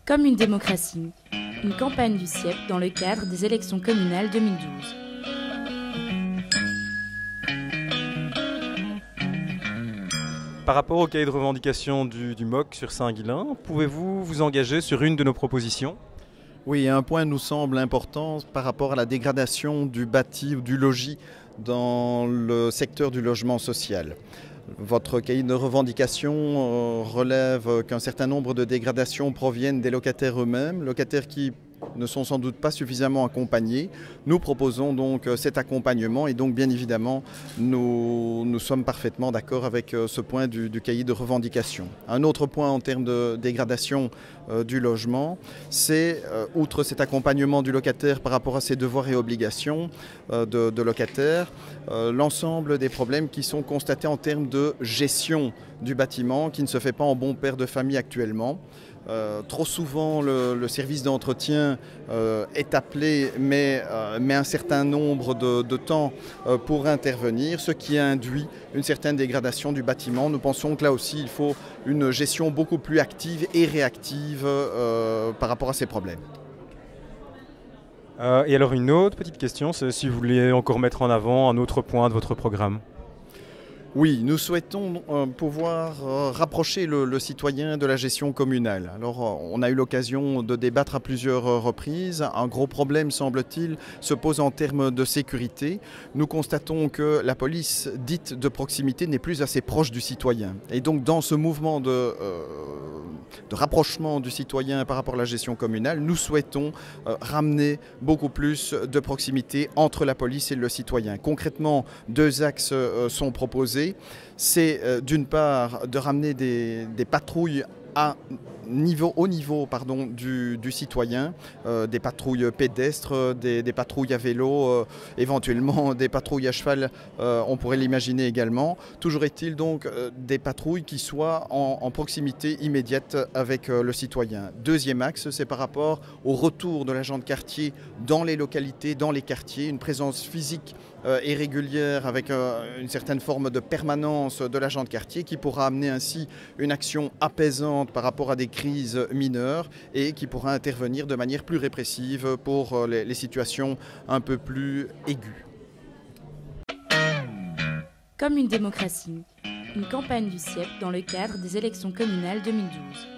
Comme une démocratie, une campagne du CIEP dans le cadre des élections communales 2012. Par rapport au cahier de revendication du MOC sur Saint-Guilain, pouvez-vous vous engager sur une de nos propositions ? Oui, un point nous semble important par rapport à la dégradation du bâti ou du logis dans le secteur du logement social. Votre cahier de revendication relève qu'un certain nombre de dégradations proviennent des locataires eux-mêmes, locataires qui ne sont sans doute pas suffisamment accompagnés. Nous proposons donc cet accompagnement et donc bien évidemment nous sommes parfaitement d'accord avec ce point du cahier de revendication. Un autre point en termes de dégradation du logement, c'est outre cet accompagnement du locataire par rapport à ses devoirs et obligations de locataire, l'ensemble des problèmes qui sont constatés en termes de gestion du bâtiment qui ne se fait pas en bon père de famille actuellement. Trop souvent le service d'entretien est appelé mais un certain nombre de temps pour intervenir, ce qui induit une certaine dégradation du bâtiment. Nous pensons que là aussi il faut une gestion beaucoup plus active et réactive par rapport à ces problèmes. Et alors une autre petite question, c'est si vous voulez encore mettre en avant un autre point de votre programme. Oui, nous souhaitons pouvoir rapprocher le citoyen de la gestion communale. Alors, on a eu l'occasion de débattre à plusieurs reprises. Un gros problème, semble-t-il, se pose en termes de sécurité. Nous constatons que la police dite de proximité n'est plus assez proche du citoyen. Et donc, dans ce mouvement de rapprochement du citoyen par rapport à la gestion communale, nous souhaitons ramener beaucoup plus de proximité entre la police et le citoyen. Concrètement, deux axes sont proposés. C'est d'une part de ramener des patrouilles au niveau du citoyen, des patrouilles pédestres, des patrouilles à vélo, éventuellement des patrouilles à cheval, on pourrait l'imaginer également. Toujours est-il donc des patrouilles qui soient en proximité immédiate avec le citoyen. Deuxième axe, c'est par rapport au retour de l'agent de quartier dans les localités, dans les quartiers, une présence physique et régulière avec une certaine forme de permanence de l'agent de quartier qui pourra amener ainsi une action apaisante par rapport à des crises mineures et qui pourra intervenir de manière plus répressive pour les situations un peu plus aiguës. Comme une démocratie, une campagne du CIEP dans le cadre des élections communales 2012.